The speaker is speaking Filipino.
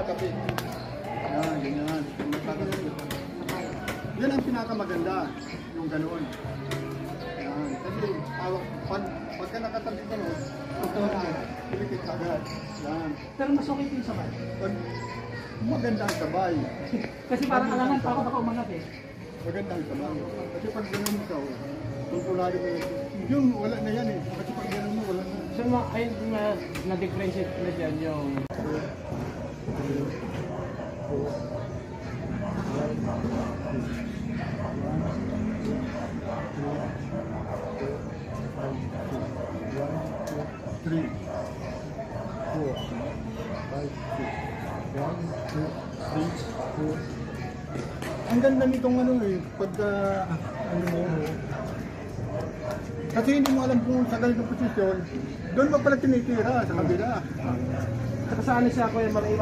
magkatabi. Yan, ganyan. Magkatabi. Yan ang pinakamaganda, yung ganoon. Yan. Kasi pagka nakatabi ka no, pilikit agad. Yan. Pero mas okay po yung sabay. Maganda ang sabay. Kasi parang alangan pa ako baka umangat eh. Maganda ang sabay. Kasi pag ganoon ikaw, kontrolado mo yung wala na yan eh. Kasi pag ganoon mo, wala na. So, ayun na-differentiate na dyan yung... Three, 4, 5, 6. 1, 2, 3, 4. Ang ganda nitong ano eh, pagka ano mo. Kasi hindi mo alam kung sa ganitong posisyon, doon mo pala tinitira sa kabila. Saka sa ano siya, Kuya Marie,